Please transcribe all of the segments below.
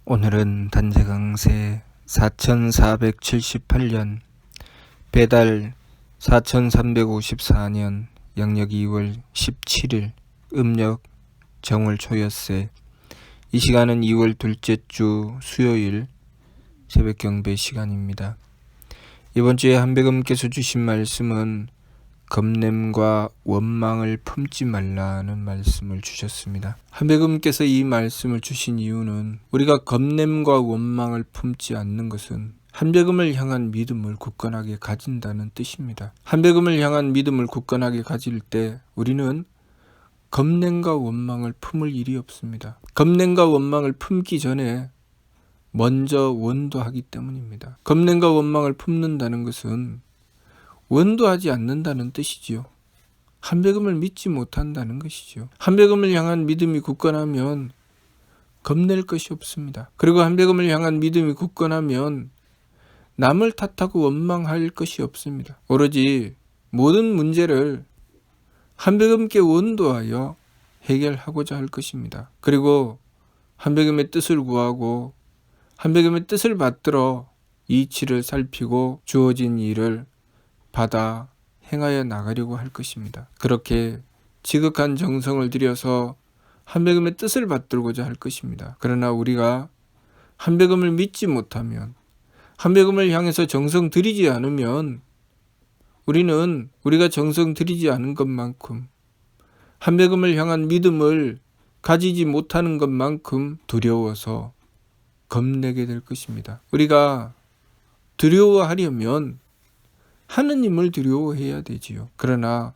오늘은 단재강세 4478년 배달 4354년 양력 2월 17일 음력 정월 초여세. 이 시간은 2월 둘째 주 수요일 새벽 경배 시간입니다. 이번 주에 한백음께서 주신 말씀은 겁냄과 원망을 품지 말라는 말씀을 주셨습니다. 한백음께서 이 말씀을 주신 이유는 우리가 겁냄과 원망을 품지 않는 것은 한백음을 향한 믿음을 굳건하게 가진다는 뜻입니다. 한백음을 향한 믿음을 굳건하게 가질 때 우리는 겁냄과 원망을 품을 일이 없습니다. 겁냄과 원망을 품기 전에 먼저 원도하기 때문입니다. 겁냄과 원망을 품는다는 것은 원도하지 않는다는 뜻이지요. 한백음을 믿지 못한다는 것이죠. 한백음을 향한 믿음이 굳건하면 겁낼 것이 없습니다. 그리고 한백음을 향한 믿음이 굳건하면 남을 탓하고 원망할 것이 없습니다. 오로지 모든 문제를 한백음께 원도하여 해결하고자 할 것입니다. 그리고 한백음의 뜻을 구하고 한백음의 뜻을 받들어 이치를 살피고 주어진 일을 받아 행하여 나가려고 할 것입니다. 그렇게 지극한 정성을 들여서 한백음의 뜻을 받들고자 할 것입니다. 그러나 우리가 한백음을 믿지 못하면, 한백음을 향해서 정성 들이지 않으면 우리는 우리가 정성 들이지 않은 것만큼, 한백음을 향한 믿음을 가지지 못하는 것만큼 두려워서 겁내게 될 것입니다. 우리가 두려워하려면 하느님을 두려워해야 되지요. 그러나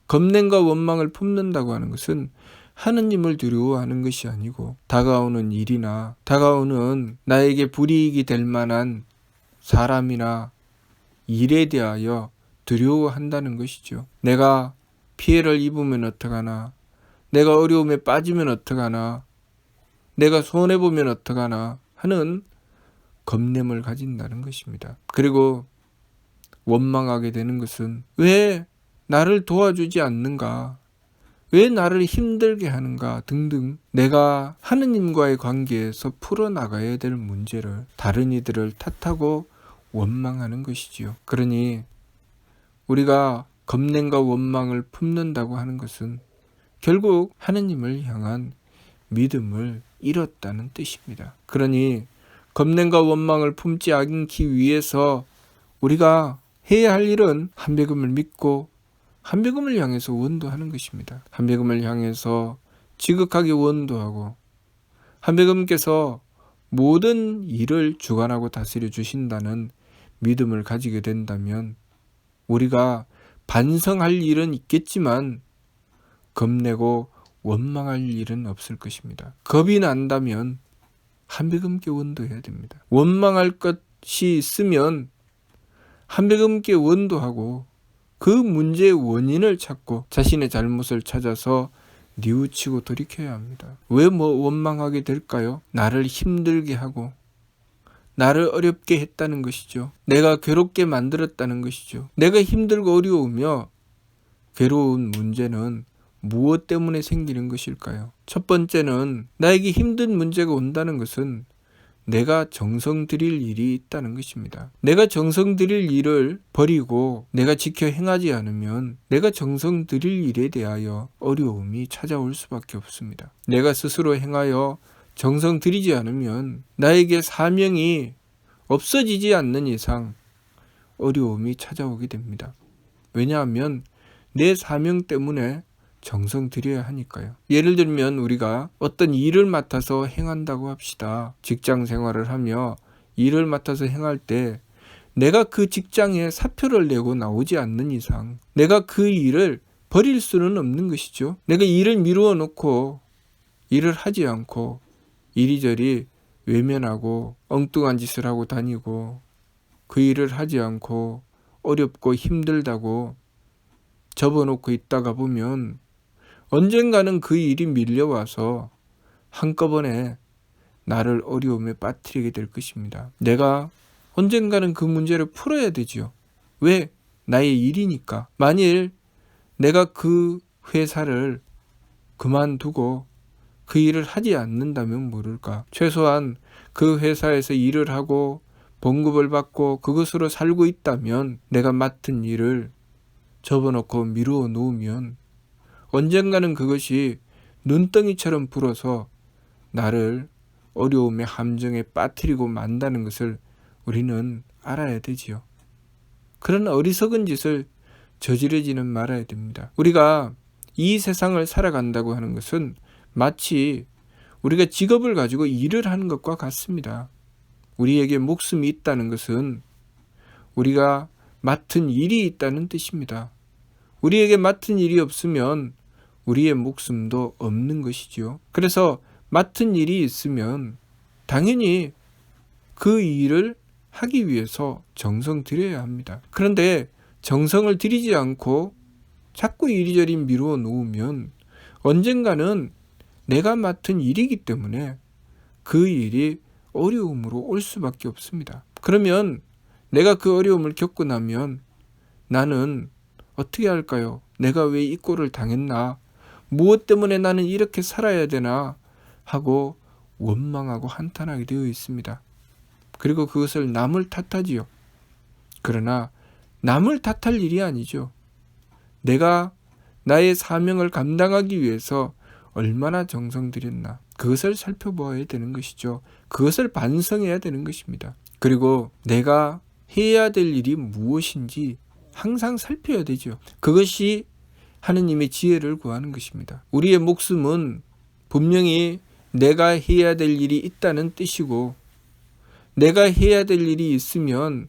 겁냄과 원망을 품는다고 하는 것은 하느님을 두려워하는 것이 아니고 다가오는 일이나 다가오는 나에게 불이익이 될 만한 사람이나 일에 대하여 두려워한다는 것이죠. 내가 피해를 입으면 어떡하나, 내가 어려움에 빠지면 어떡하나, 내가 손해보면 어떡하나 하는 겁냄을 가진다는 것입니다. 그리고 원망하게 되는 것은 왜 나를 도와주지 않는가, 왜 나를 힘들게 하는가 등등 내가 하느님과의 관계에서 풀어나가야 될 문제를 다른 이들을 탓하고 원망하는 것이지요. 그러니 우리가 겁냄과 원망을 품는다고 하는 것은 결국 하느님을 향한 믿음을 잃었다는 뜻입니다. 그러니 겁냄과 원망을 품지 않기 위해서 우리가 해야 할 일은 한백음을 믿고 한백음을 향해서 원도하는 것입니다. 한백음을 향해서 지극하게 원도하고 한백음께서 모든 일을 주관하고 다스려 주신다는 믿음을 가지게 된다면 우리가 반성할 일은 있겠지만 겁내고 원망할 일은 없을 것입니다. 겁이 난다면 한백음께 원도해야 됩니다. 원망할 것이 있으면 한백음께 원도하고 그 문제의 원인을 찾고 자신의 잘못을 찾아서 뉘우치고 돌이켜야 합니다. 왜 원망하게 될까요? 나를 힘들게 하고 나를 어렵게 했다는 것이죠. 내가 괴롭게 만들었다는 것이죠. 내가 힘들고 어려우며 괴로운 문제는 무엇 때문에 생기는 것일까요? 첫 번째는 나에게 힘든 문제가 온다는 것은 내가 정성 들일 일이 있다는 것입니다. 내가 정성 들일 일을 버리고 내가 지켜 행하지 않으면 내가 정성 들일 일에 대하여 어려움이 찾아올 수밖에 없습니다. 내가 스스로 행하여 정성 들이지 않으면 나에게 사명이 없어지지 않는 이상 어려움이 찾아오게 됩니다. 왜냐하면 내 사명 때문에 정성 들여야 하니까요. 예를 들면 우리가 어떤 일을 맡아서 행한다고 합시다. 직장 생활을 하며 일을 맡아서 행할 때 내가 그 직장에 사표를 내고 나오지 않는 이상 내가 그 일을 버릴 수는 없는 것이죠. 내가 일을 미루어 놓고 일을 하지 않고 이리저리 외면하고 엉뚱한 짓을 하고 다니고 그 일을 하지 않고 어렵고 힘들다고 접어놓고 있다가 보면 언젠가는 그 일이 밀려와서 한꺼번에 나를 어려움에 빠뜨리게 될 것입니다. 내가 언젠가는 그 문제를 풀어야 되지요. 왜? 나의 일이니까. 만일 내가 그 회사를 그만두고 그 일을 하지 않는다면 모를까. 최소한 그 회사에서 일을 하고 봉급을 받고 그것으로 살고 있다면 내가 맡은 일을 접어놓고 미루어 놓으면 언젠가는 그것이 눈덩이처럼 불어서 나를 어려움의 함정에 빠뜨리고 만다는 것을 우리는 알아야 되지요. 그런 어리석은 짓을 저지르지는 말아야 됩니다. 우리가 이 세상을 살아간다고 하는 것은 마치 우리가 직업을 가지고 일을 하는 것과 같습니다. 우리에게 목숨이 있다는 것은 우리가 맡은 일이 있다는 뜻입니다. 우리에게 맡은 일이 없으면 우리의 목숨도 없는 것이지요. 그래서 맡은 일이 있으면 당연히 그 일을 하기 위해서 정성 들여야 합니다. 그런데 정성을 들이지 않고 자꾸 이리저리 미루어 놓으면 언젠가는 내가 맡은 일이기 때문에 그 일이 어려움으로 올 수밖에 없습니다. 그러면 내가 그 어려움을 겪고 나면 나는 어떻게 할까요? 내가 왜 이 꼴을 당했나? 무엇 때문에 나는 이렇게 살아야 되나? 하고 원망하고 한탄하게 되어 있습니다. 그리고 그것을 남을 탓하지요. 그러나 남을 탓할 일이 아니죠. 내가 나의 사명을 감당하기 위해서 얼마나 정성 들였나. 그것을 살펴보아야 되는 것이죠. 그것을 반성해야 되는 것입니다. 그리고 내가 해야 될 일이 무엇인지 항상 살펴야 되죠. 그것이 하느님의 지혜를 구하는 것입니다. 우리의 목숨은 분명히 내가 해야 될 일이 있다는 뜻이고 내가 해야 될 일이 있으면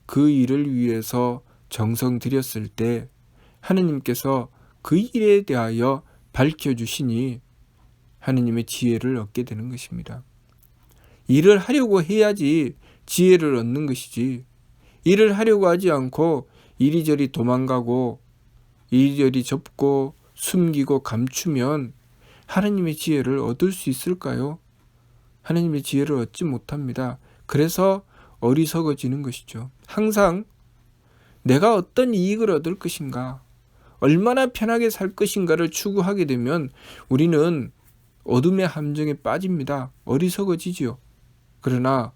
그 일을 위해서 정성 들였을 때 하느님께서 그 일에 대하여 밝혀주시니 하느님의 지혜를 얻게 되는 것입니다. 일을 하려고 해야지 지혜를 얻는 것이지 일을 하려고 하지 않고 이리저리 도망가고 이리저리 접고 숨기고 감추면 하느님의 지혜를 얻을 수 있을까요? 하느님의 지혜를 얻지 못합니다. 그래서 어리석어지는 것이죠. 항상 내가 어떤 이익을 얻을 것인가, 얼마나 편하게 살 것인가를 추구하게 되면 우리는 어둠의 함정에 빠집니다. 어리석어지지요. 그러나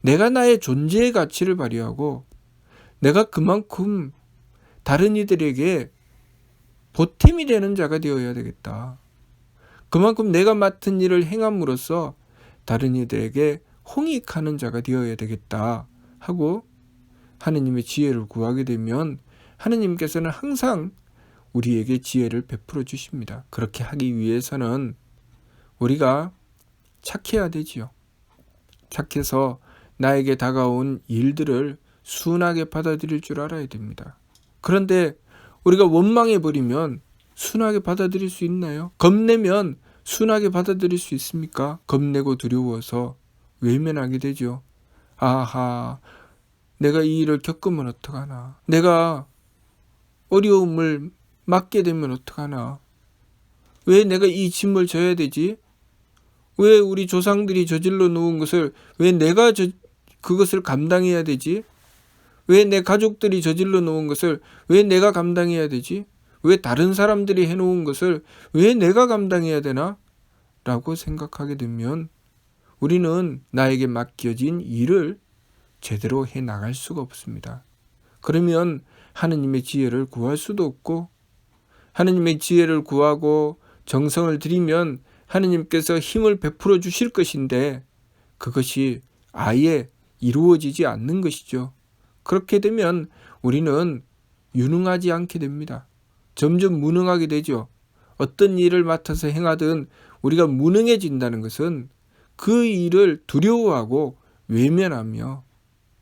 내가 나의 존재의 가치를 발휘하고 내가 그만큼 다른 이들에게 보탬이 되는 자가 되어야 되겠다. 그만큼 내가 맡은 일을 행함으로써 다른 이들에게 홍익하는 자가 되어야 되겠다 하고 하느님의 지혜를 구하게 되면 하느님께서는 항상 우리에게 지혜를 베풀어 주십니다. 그렇게 하기 위해서는 우리가 착해야 되지요. 착해서 나에게 다가온 일들을 순하게 받아들일 줄 알아야 됩니다. 그런데 우리가 원망해버리면 순하게 받아들일 수 있나요? 겁내면 순하게 받아들일 수 있습니까? 겁내고 두려워서 외면하게 되죠. 아하, 내가 이 일을 겪으면 어떡하나? 내가 어려움을 맞게 되면 어떡하나? 왜 내가 이 짐을 져야 되지? 왜 우리 조상들이 저질러 놓은 것을 왜 내가 그것을 감당해야 되지? 왜 내 가족들이 저질러 놓은 것을 왜 내가 감당해야 되지? 왜 다른 사람들이 해놓은 것을 왜 내가 감당해야 되나? 라고 생각하게 되면 우리는 나에게 맡겨진 일을 제대로 해나갈 수가 없습니다. 그러면 하느님의 지혜를 구할 수도 없고 하느님의 지혜를 구하고 정성을 들이면 하느님께서 힘을 베풀어 주실 것인데 그것이 아예 이루어지지 않는 것이죠. 그렇게 되면 우리는 유능하지 않게 됩니다. 점점 무능하게 되죠. 어떤 일을 맡아서 행하든 우리가 무능해진다는 것은 그 일을 두려워하고 외면하며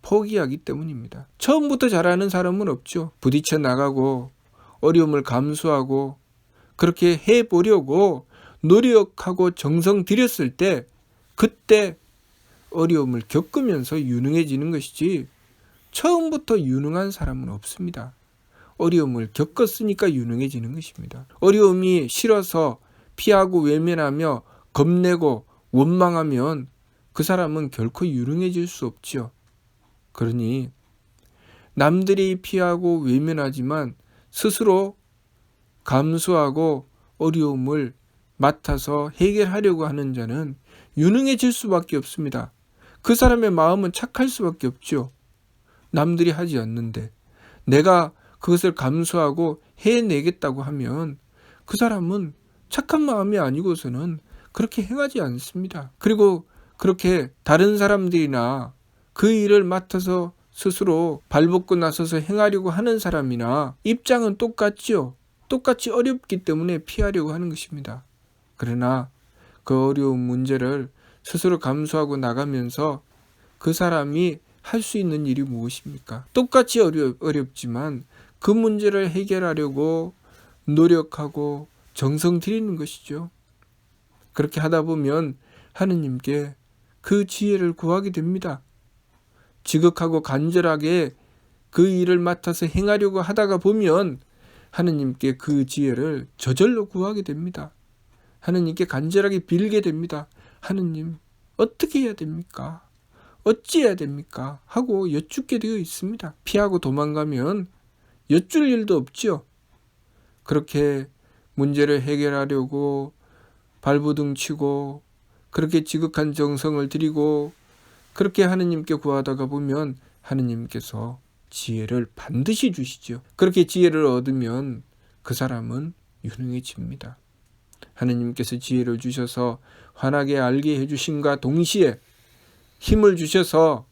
포기하기 때문입니다. 처음부터 잘하는 사람은 없죠. 부딪혀 나가고 어려움을 감수하고 그렇게 해보려고 노력하고 정성 들였을 때 그때 어려움을 겪으면서 유능해지는 것이지 처음부터 유능한 사람은 없습니다. 어려움을 겪었으니까 유능해지는 것입니다. 어려움이 싫어서 피하고 외면하며 겁내고 원망하면 그 사람은 결코 유능해질 수 없죠. 그러니 남들이 피하고 외면하지만 스스로 감수하고 어려움을 맡아서 해결하려고 하는 자는 유능해질 수밖에 없습니다. 그 사람의 마음은 착할 수밖에 없죠. 남들이 하지 않는데 내가 그것을 감수하고 해내겠다고 하면 그 사람은 착한 마음이 아니고서는 그렇게 행하지 않습니다. 그리고 그렇게 다른 사람들이나 그 일을 맡아서 스스로 발벗고 나서서 행하려고 하는 사람이나 입장은 똑같죠. 똑같이 어렵기 때문에 피하려고 하는 것입니다. 그러나 그 어려운 문제를 스스로 감수하고 나가면서 그 사람이 할 수 있는 일이 무엇입니까? 똑같이 어렵지만 그 문제를 해결하려고 노력하고 정성 들이는 것이죠. 그렇게 하다 보면 하느님께 그 지혜를 구하게 됩니다. 지극하고 간절하게 그 일을 맡아서 행하려고 하다가 보면 하느님께 그 지혜를 저절로 구하게 됩니다. 하느님께 간절하게 빌게 됩니다. 하느님, 어떻게 해야 됩니까? 어찌해야 됩니까? 하고 여쭙게 되어 있습니다. 피하고 도망가면 여쭐 일도 없죠. 그렇게 문제를 해결하려고 발버둥치고 그렇게 지극한 정성을 들이고 그렇게 하느님께 구하다가 보면 하느님께서 지혜를 반드시 주시죠. 그렇게 지혜를 얻으면 그 사람은 유능해집니다. 하느님께서 지혜를 주셔서 환하게 알게 해주심과 동시에 힘을 주셔서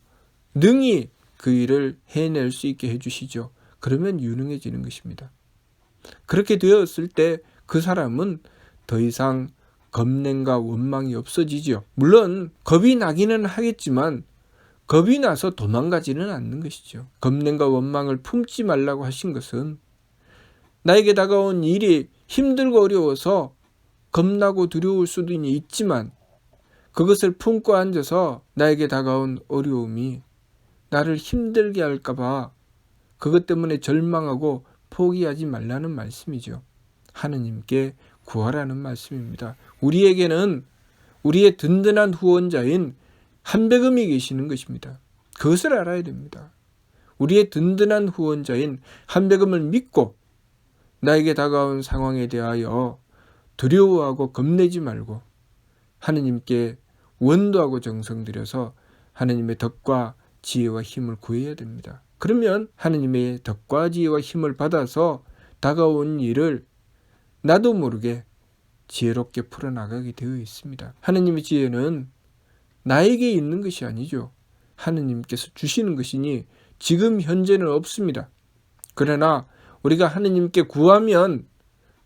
능히 그 일을 해낼 수 있게 해주시죠. 그러면 유능해지는 것입니다. 그렇게 되었을 때 그 사람은 더 이상 겁냄과 원망이 없어지죠. 물론 겁이 나기는 하겠지만 겁이 나서 도망가지는 않는 것이죠. 겁냄과 원망을 품지 말라고 하신 것은 나에게 다가온 일이 힘들고 어려워서 겁나고 두려울 수도 있지만 그것을 품고 앉아서 나에게 다가온 어려움이 나를 힘들게 할까봐 그것 때문에 절망하고 포기하지 말라는 말씀이죠. 하느님께 구하라는 말씀입니다. 우리에게는 우리의 든든한 후원자인 한백음이 계시는 것입니다. 그것을 알아야 됩니다. 우리의 든든한 후원자인 한백음을 믿고 나에게 다가온 상황에 대하여 두려워하고 겁내지 말고 하느님께 원도하고 정성 들여서 하느님의 덕과 지혜와 힘을 구해야 됩니다. 그러면 하느님의 덕과 지혜와 힘을 받아서 다가온 일을 나도 모르게 지혜롭게 풀어나가게 되어 있습니다. 하느님의 지혜는 나에게 있는 것이 아니죠. 하느님께서 주시는 것이니 지금 현재는 없습니다. 그러나 우리가 하느님께 구하면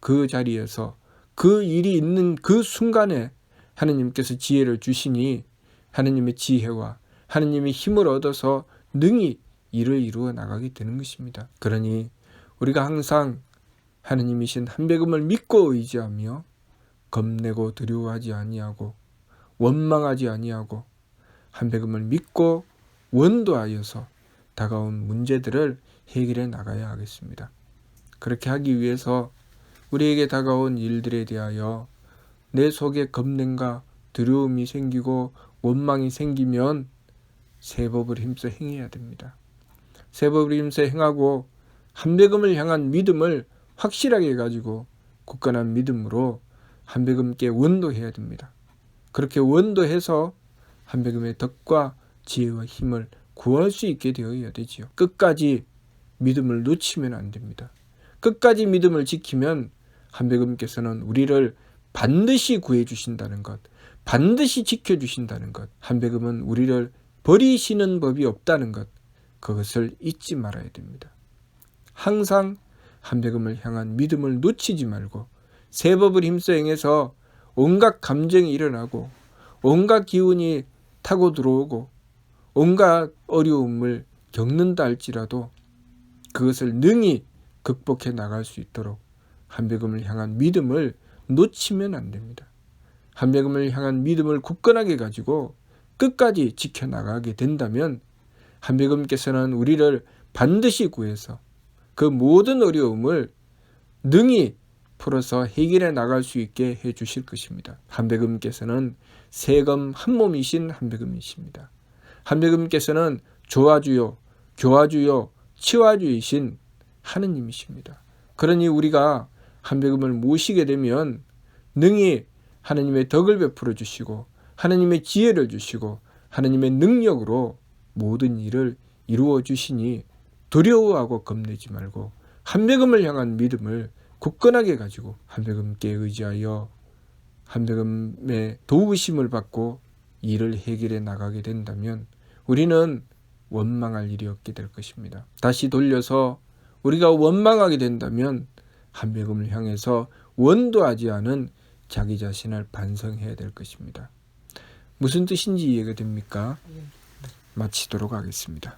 그 자리에서 그 일이 있는 그 순간에 하느님께서 지혜를 주시니 하느님의 지혜와 하느님의 힘을 얻어서 능히 일을 이루어 나가게 되는 것입니다. 그러니 우리가 항상 하느님이신 한백음을 믿고 의지하며 겁내고 두려워하지 아니하고 원망하지 아니하고 한백음을 믿고 원도하여서 다가온 문제들을 해결해 나가야 하겠습니다. 그렇게 하기 위해서 우리에게 다가온 일들에 대하여 내 속에 겁냄과 두려움이 생기고 원망이 생기면 새 법을 힘써 행해야 됩니다. 새 법을 힘써 행하고 한백음을 향한 믿음을 확실하게 가지고 굳건한 믿음으로 한백음께 원도해야 됩니다. 그렇게 원도해서 한백음의 덕과 지혜와 힘을 구할 수 있게 되어야 되지요. 끝까지 믿음을 놓치면 안 됩니다. 끝까지 믿음을 지키면 한백음께서는 우리를 반드시 구해주신다는 것, 반드시 지켜주신다는 것, 한백음은 우리를 버리시는 법이 없다는 것, 그것을 잊지 말아야 됩니다. 항상 한백음을 향한 믿음을 놓치지 말고 새 법을 힘써 행해서 온갖 감정이 일어나고 온갖 기운이 타고 들어오고 온갖 어려움을 겪는다 할지라도 그것을 능히 극복해 나갈 수 있도록 한백음을 향한 믿음을 놓치면 안 됩니다. 한백음을 향한 믿음을 굳건하게 가지고 끝까지 지켜나가게 된다면 한백음께서는 우리를 반드시 구해서 그 모든 어려움을 능히 풀어서 해결해 나갈 수 있게 해 주실 것입니다. 한백음께서는 세검 한 몸이신 한백음이십니다. 한백음께서는 조화주요, 교화주요, 치화주이신 하느님이십니다. 그러니 우리가 한백음을 모시게 되면 능히 하나님의 덕을 베풀어 주시고 하나님의 지혜를 주시고 하나님의 능력으로 모든 일을 이루어 주시니 두려워하고 겁내지 말고 한백음을 향한 믿음을 굳건하게 가지고 한백음께 의지하여 한백음의 도우심을 받고 일을 해결해 나가게 된다면 우리는 원망할 일이 없게 될 것입니다. 다시 돌려서 우리가 원망하게 된다면 한백음을 향해서 원도하지 않은 자기 자신을 반성해야 될 것입니다. 무슨 뜻인지 이해가 됩니까? 마치도록 하겠습니다.